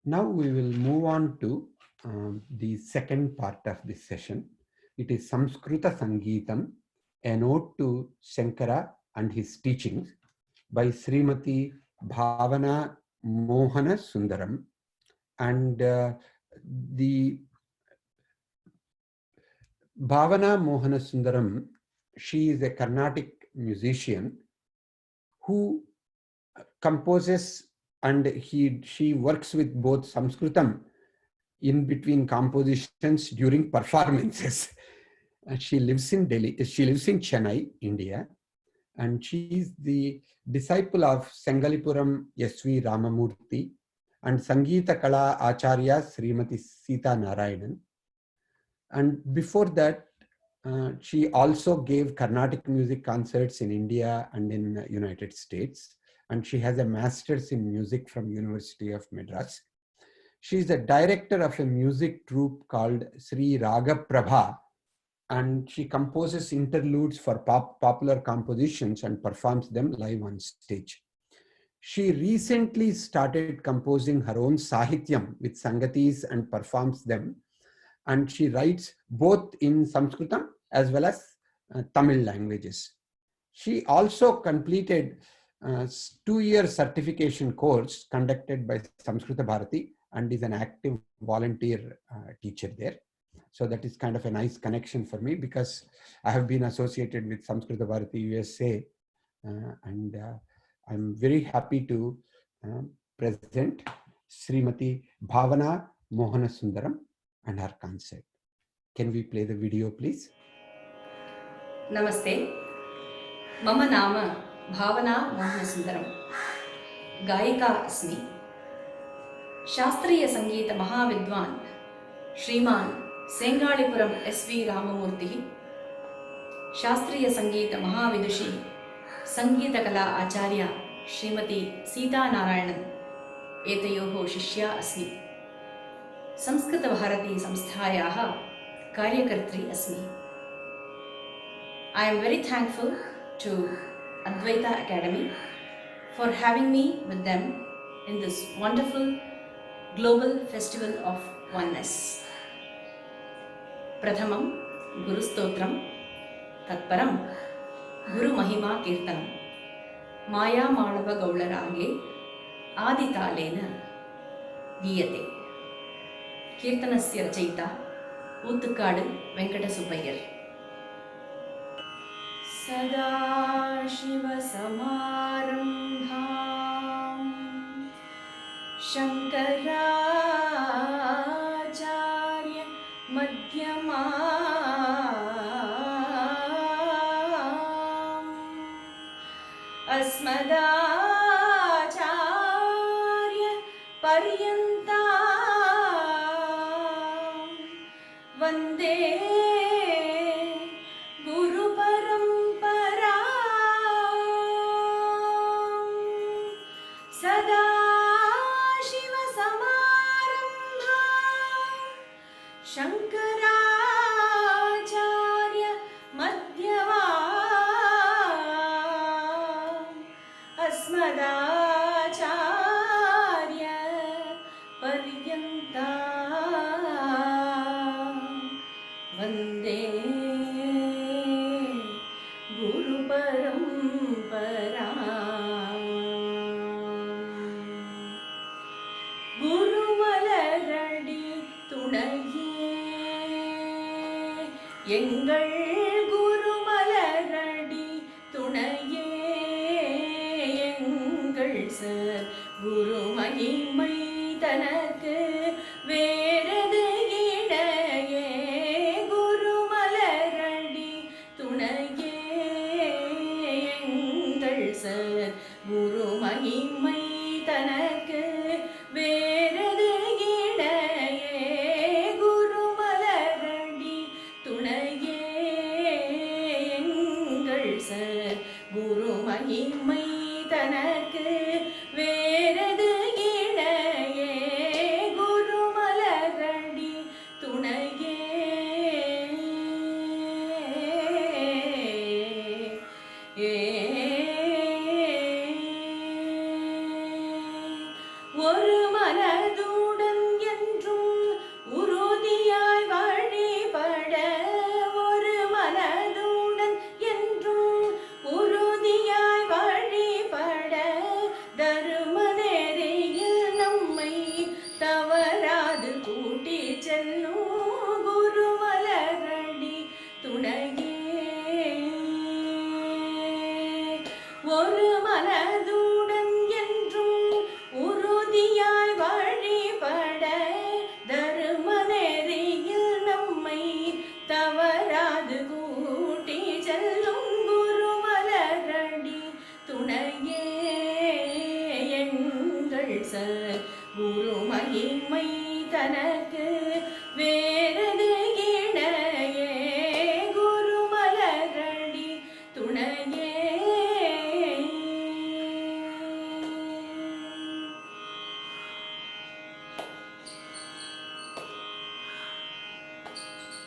Now we will move on to the second part of this session. It is Samskrita Sangeetam, a note to Shankara and his teachings by Srimati Bhavana Mohana Sundaram. And the Bhavana Mohana Sundaram, she is a Carnatic musician who composes, and she works with both Sanskritam in between compositions during performances. She lives in Delhi, she lives in Chennai, India, and she is the disciple of Sengalipuram S.V. Ramamurthy and Sangeeta Kala Acharya Srimati Sita Narayanan. And before that, she also gave Carnatic music concerts in India and in United States. And she has a master's in music from University of Madras. She is the director of a music troupe called Sri Raga Prabha, and she composes interludes for popular compositions and performs them live on stage. She recently started composing her own sahityam with sangatis and performs them. And she writes both in Sanskritam as well as Tamil languages. She also completed a 2-year certification course conducted by Samskrita Bharati and is an active volunteer teacher there. So that is kind of a nice connection for me because I have been associated with Samskrita Bharati USA, and I'm very happy to present Srimati Bhavana Mohana Sundaram and her concert. Can we play the video, please? Namaste. Mama Nama Bhavana Mohana Sundaram. Gayika Asmi. Shastriya Sangeeta Mahavidwan Shriman Sengalipuram S.V. Ramamurthy. Shastriya Sangeeta Mahavidushi Sangeeta Kala Acharya Srimati Sita Narayanan. Etayoho Shishya Asmi. Samskrita Bharati Samsthayaha Karyakartri Asmi. I am very thankful to Advaita Academy for having me with them in this wonderful global festival of oneness. Prathamam Guru Stotram Tatparam Guru Mahima Kirtanam Maya Madava Gaularage Aditalena Giyate. Kirtanasya Rachayita Uttukadu Venkata Subbaiyer. Sadashivasamarambham Shankaracharya Madhyamam Asmadacharya Paryantam Vande Shankaracharya Madhyamam Asmadacharya Paryantam Vande Guru Paramparam. Guru Malaradi Tunaye எங்கள் குரு மலரடி துணையே எங்கள் sir குரு மகிமை தனக்கு வேறது இடையே குரு மலரடி துணையே எங்கள் சார் குரு மகிமை தனக்கு வேறது இடையே குரு மலரடி துணையே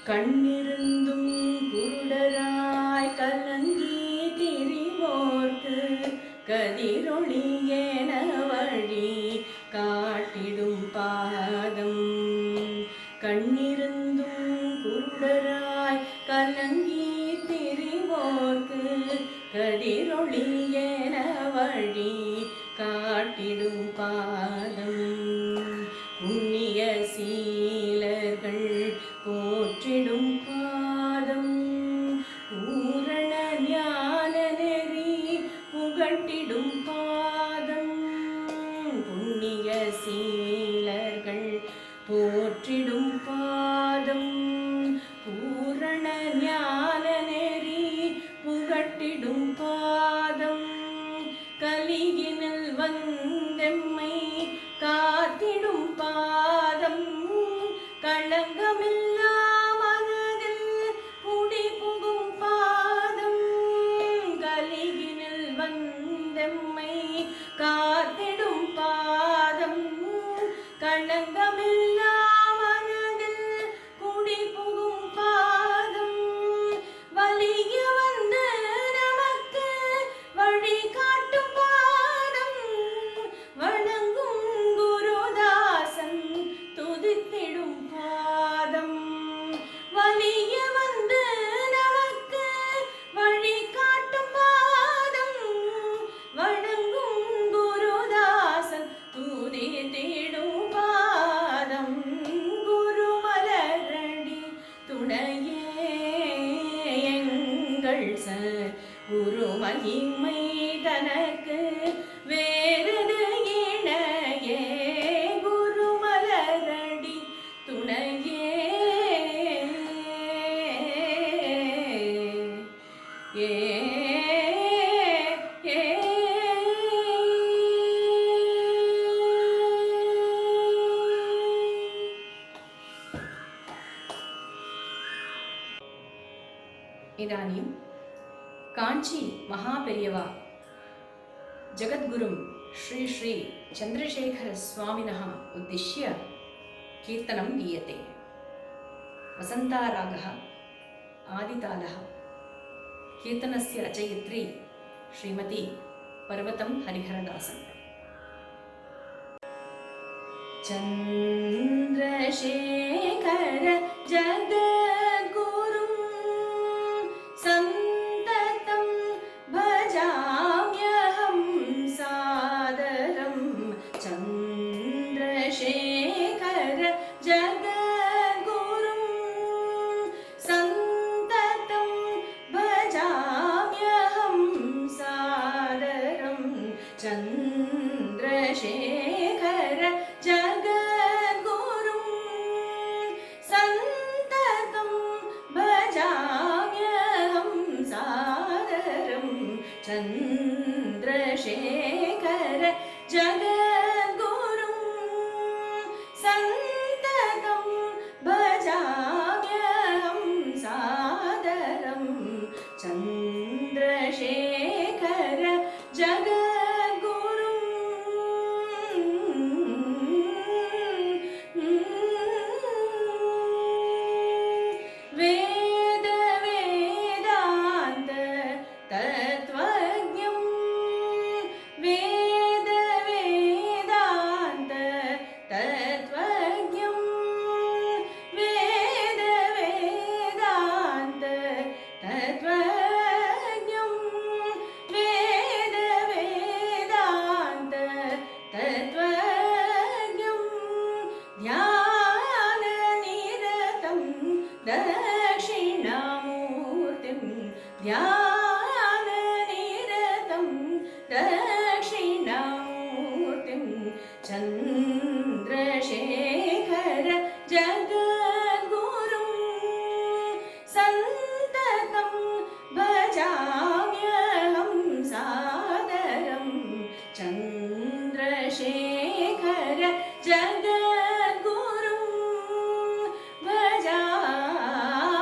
கண்ணிருந்தும் குருடராய் கலங்கி திரிவோர்க்கு கதிரொளி என வழி காட்டிடும் பாதம். கண்ணிருந்தும் குருடராய் கலங்கி திரிவோர்க்கு கதிரொளி என வழி காட்டிடும் பாதம். புண்ணிய சீலர்கள் போற்றிடும் பாதம். பூரண ஞான நெறி புகட்டிடும் பாதம். புண்ணிய சீலர்கள் போற்றிடும் பாதம். பூரண ஞான நெறி புகட்டிடும் பாதம். கலியினில் வந்தெம்மை காத்திடும் பாதம். களங்கமில்லா மனதில் குடி புகும் பாதம். கலியினில் வந்தெம்மை காத்திடும் பாதம். களங்கமில்லா மனதில் குடி புகும் பாதம். வலிய வந்து நமக்கு வழி காட்டும் பாதம். வணங்கும் குருதாசன் துதித்திடும் பாதம். வலிய வந்து நமக்கு வழி காட்டும் பாதம். வணங்கும் குருதாசன் துதித்திடும் பாதம். குருமலரடி துணையே எங்கள் குரு மகிமை தனக்கு வேறது இணையே. குருமலரடி துணையே ஏ ஏ. इदानीं कांची महापेरियवा जगद्गुरुं श्री श्री चंद्रशेखर स्वामिनः उद्दिश्य कीर्तनं गीयते. वसन्तारागः आदितालः. कीर्तनस्य रचयित्री श्रीमती पर्वतं हरिहरदासन्. चंद्रशेखर जगद्गुरुं सन्ततं भजाम्यहं सादरं. चंद्रशेखर जगद्गुरुं सन्ततं भजाम्यहं सादरं. चंद्रशेखर जगद्गुरुं सन्ततं भजाम्यहं सादरं. चंद्रशेखर जगद्गुरुं सन्ततं भजाम्यहं सादरं. चंद्रशेखर जगद्गुरुं वेद वेदान्त तत्त्वज्ञं. वेद वेदान्त तत्त्वज्ञं. वेद वेदान्त तत्त्वज्ञं. वेद वेदान्त तत्त्वज्ञं. ध्याननिरतं दक्षिणामूर्तिं. ध्याननिरतं दक्षिणामूर्तिं. चंद्रशेखर जगद्गुरुं सन्ततं भजाम्यहं सादरं. चंद्रशेखर जगद्गुरुं भजाम्यहं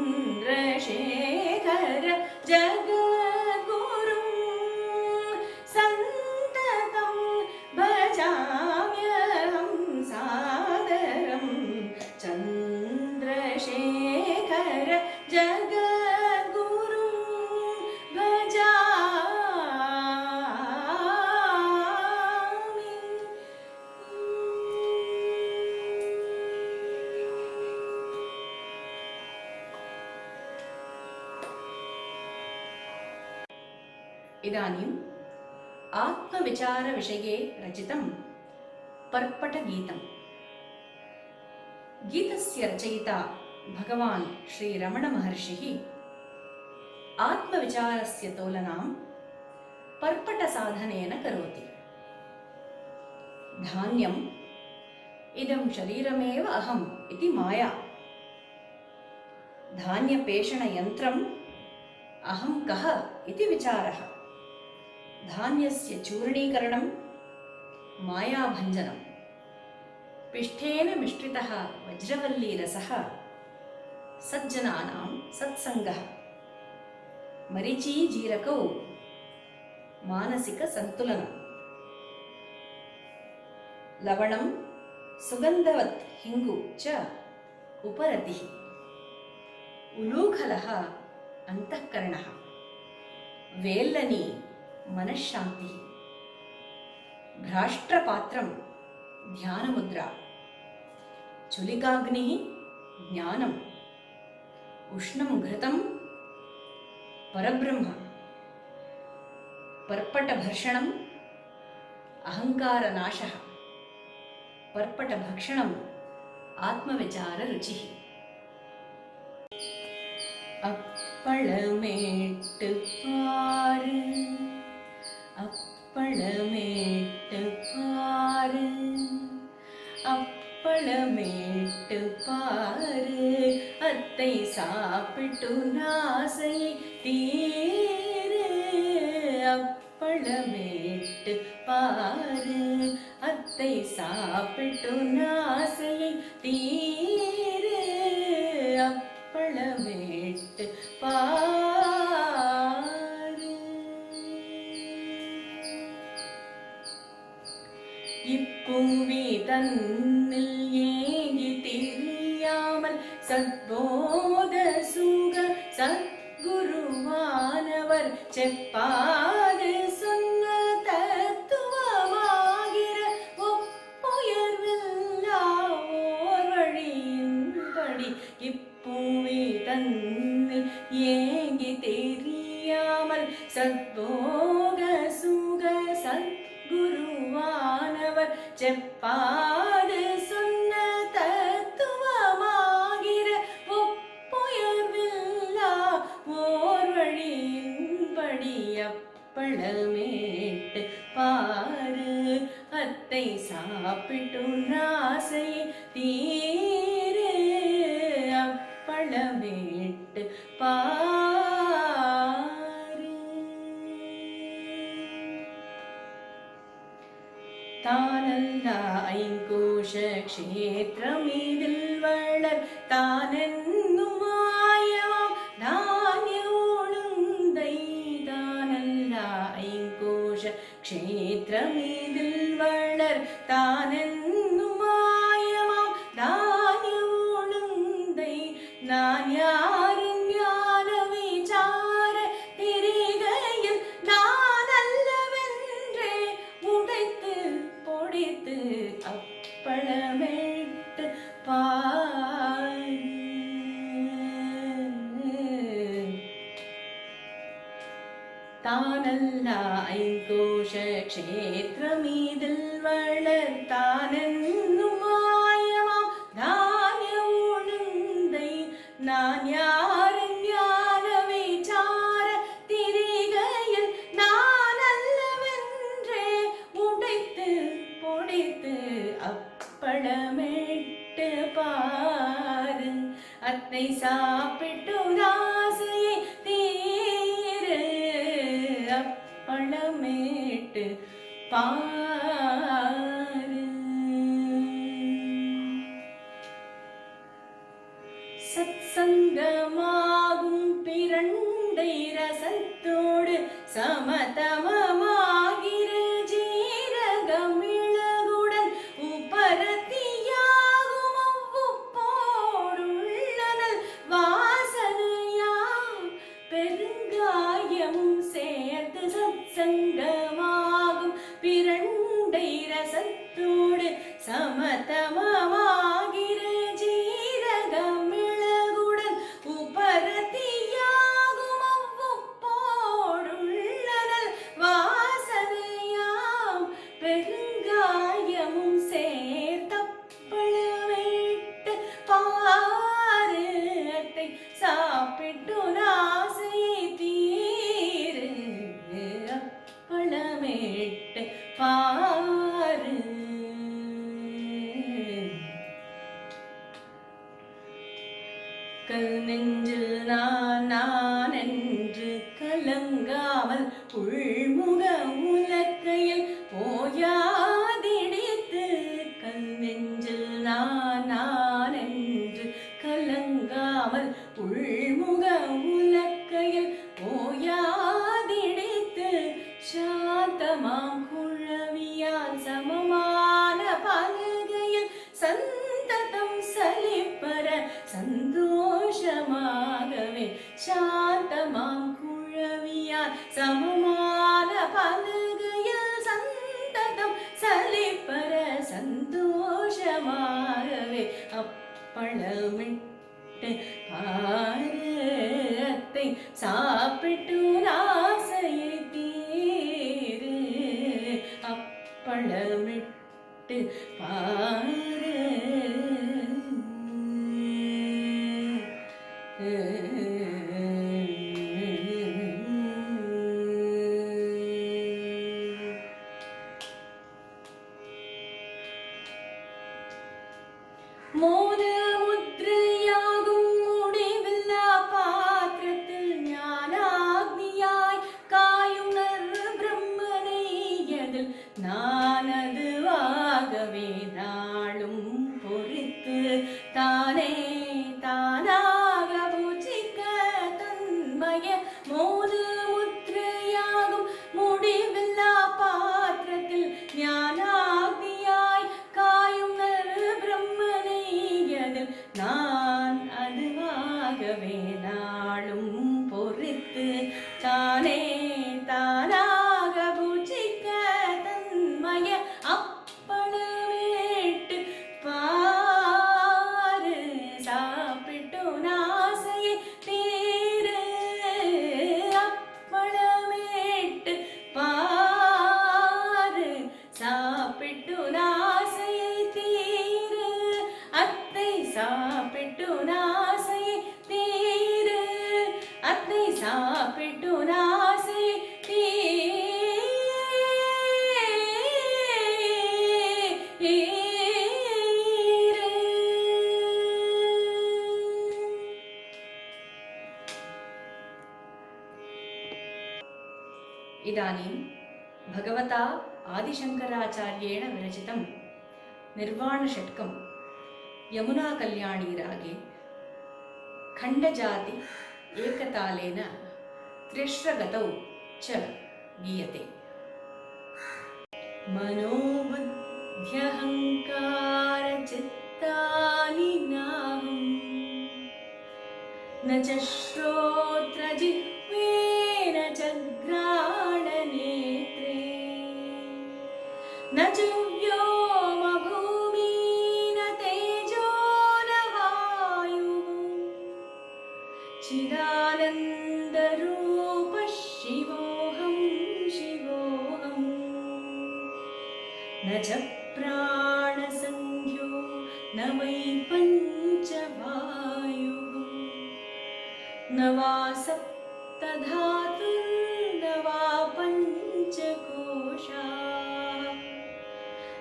चन्द्रशेखर जगद्गुरुं सन्ततं भजाम्यहं सादरं चन्द्रशेखर जगद्गुरुं भजामि। इदानीम् आत्मविचारविषये रचितं पर्पटगीतम्। गीतस्य रचयिता भगवान् श्रीरमणमहर्षिः आत्मविचारस्य तोलनां पर्पटसाधनेन करोति। धान्यम् इदं शरीरमेव अहम् इति माया। धान्यपेषणयन्त्रम् अहं कः इति विचारः। धान्यस्य चूर्णीकरणं मायाभञ्जनं। पिष्ठेन मिश्रितः वज्रवल्लीरसः सज्जनानां सत्सङ्गः। मरीचीजीरकौ मानसिकसन्तुलनं। लवणं सुगन्धवत् हिङ्गु च उपरतिः। उलूखलः अन्तःकरणः। वेल्लनी मनश्शान्तिः। भ्राष्ट्रपात्रं ध्यानमुद्रा। चुलिकाग्निः ज्ञानम्। उष्णं घृतं परब्रह्म। पर्पटभर्षणम् अहङ्कारनाशः। पर्पटभक्षणम् आत्मविचाररुचिः। அப்பளமேட்டு பாரு அப்பளமேட்டு பாரு அப்பளமேட்டு பாரு அத்தை சாப்பிட்டு நாசை தீரு அப்பளமேட்டு பாரு அத்தை சாப்பிட்டு நாசை தீரு அப்பளமேட்டு பாரு இப்புவி தன்னில் ஏங்கி திரியாமல் சத்போத சுக சத்குருவானவர் செப்பாது சொன்ன தத்துவமாகிற ஒப்புயர்வில்லா ஓர் வழியின்படி இப்புவி தன்னில் ஏங்கி தெரியாமல் சத்போக சுக சத்குருவானவர் செப்பாது சொன்ன தத்துவமாகிற ஒப்புயர்வில்லா ஓர் வழியின்படி அப்பளமேட்டு பாரு அத்தை சாப்பிட்டு நாசை தீரு அப்பளமேட்டு பாரு. தானல்ல ஐங்கோஷ க்ஷேத்திரமிதில் வளர் தானென்னும் மாயமாம் தானிய ஒழுந்தை. தானல்ல ஐங்கோஷ க்ஷேத்திரமிதில் வளர் தானென்னும் மாயமாம் தானிய ஒழுந்தை. நான் யாரின் ஞான விசார திரிகையில் நான் அல்லவென்றே உடைத்து பொடித்து அப்பளமேட்டு பாரு. தானல்ல ஐங்கோஷ க்ஷேத்திரமிதில் வளர் தானென்னும் மாயமாம் தானிய ஒழுந்தை. நான் யாரின் ஞான விசார திரிகையில் நான் அல்லவென்றே உடைத்து பொடித்து அப்பளமேட்டு பாரு அத்தை சாப்பிட்டு ஆசையை தீரு அப்பளமேட்டு பாரு. சத்சங்கமா சாப்பிட்டு ஆசையை தீரு அப்பளமிட்டு பாரு. கல் நெஞ்சில் நான் நான் என்று கலங்காமல் உள்முக உலக்கையில் ஓயாதிடித்து. கல் நெஞ்சில் நான் நான் என்று கலங்காமல் உள்முக உலக்கையில் ஓயாதிடித்து. சாந்தமாம் குழவியால் சமமான பலகையில் சந்ததம் சலிப்பற சந்தோஷமாகவே. சாந்தமாம் குழவியால் சமமான பலகையில் சந்ததம் சலிப்பற சந்தோஷமாகவே. அப்பளமிட்டு பாரு அத்தை சாப்பிட்டு ஆசையை தீரு. அப்பளமிட்டு பாரு. மோன முத்ரையாகும் முடிவில்லா பாத்திரத்தில் ஞானாக்னியாய் காயும் பிரம்மனை எதில் நான் அதுவாகவே நாளும் பொறித்து தானே தானாக பூஜிக்க தன்மய. மோன முத்ரையாகும் முடிவில்லா பாத்திரத்தில் ஞானாக்னியாய் காயும் பிரம்மனை எதில் நான் அதுவாகவே நாளும் பொறித்து தானே தானாக பூஜிக்க தன்மய. அப்பளமிட்டு பாரு சாப்பிட்டு ஆசையை தீரு. அப்பளமிட்டு பாரு சாப்பிட்டு ஆசையை தீரு. அத்தை சாப்பிட்டு ஆசையை தீரு. அத்தை சாப்பிட்டு ஆசையை தீரு. इदानीं भगवता आदिशंकराचार्येण विरचितं निर्वाणषट्कं यमुना कल्याणी रागे खण्डजाति एकतालेन त्रिश्रगतौ च गीयते. मनोबुद्ध्यहङ्कारचित्तानि नाहम् न च श्रोत्रजिह्वेन च घ्राणनेत्रे न च व्योमभूमि न तेजो न वायुः चिदानन्दरूपः शिवोऽहं शिवोऽहं. न च प्राणसंख्यो न वै पञ्चवायुः न वा सप्तधातुर्न वा पञ्चकोशाः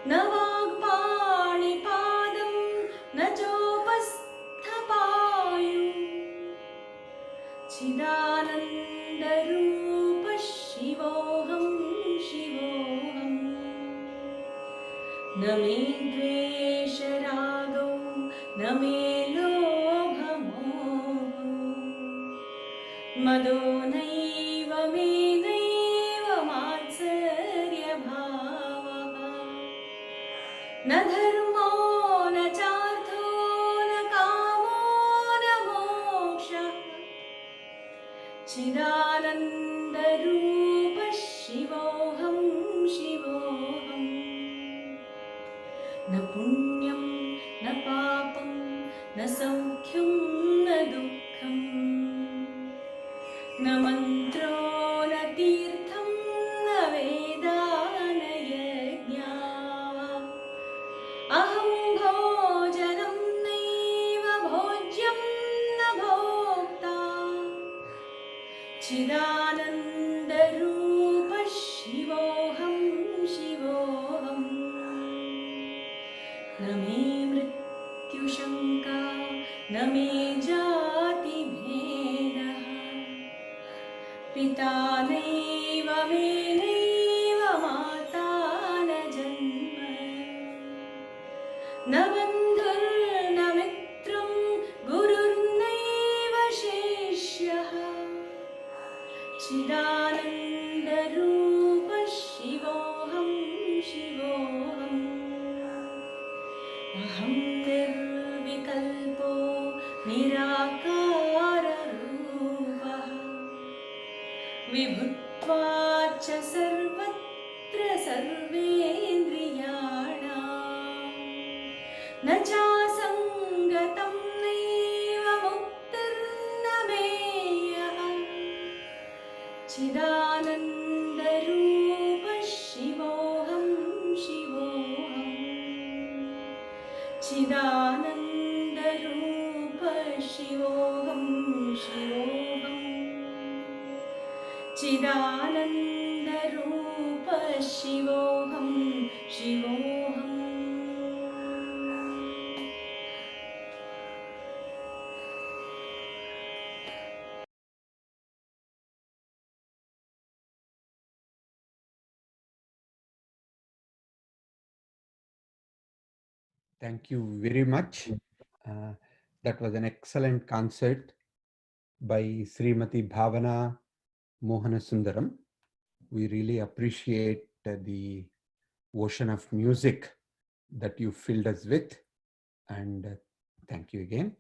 न वाग्पाणिपादं न चोपस्थपायुः चिदानन्दरूपः शिवोऽहं शिवोऽहं. न मे द्वेषरागौ न मे लोभमोहो मदो नैव मे नैव मात्सर्यभावः. न धर्मो न चार्थो न कामो न मोक्षः चिदानन्दरूपः शिवोऽहं शिवोऽहं. न पुण्यं न पापं न सौख्यं न दुःखं न मन्त्रो न तीर्थं न वेदा न यज्ञाः. अहं भोजनं नैव भोज्यं न भोक्ता चिदानन्दरूप शिवोऽहं शिवोऽहम् न मे मृत्युशङ्का न मे जातिभेदः पिता नैव मे नैव माता न जन्म न बन्धुर्न मित्रं गुरुर्नैव शिष्यः चिदानन्दरूप शिवोऽहं शिवोऽहम् अहं निर्विकल्पो निराकाररूपः विभुत्वाच्च सर्वत्र सर्वेन्द्रियाणां न चासङ्गतं नैव मुक्तिर्न मेयः चिदानन्दरूप शिवोऽहं शिवोऽहम् चिदानन्दरूप शिवोऽहं शिवोऽहम् चिदानन्दरूप शिवोऽहं शिवोऽहम् Thank you very much. That was an excellent concert by Srimati Bhavana Mohanasundaram. We really appreciate the ocean of music that you filled us with, and thank you again.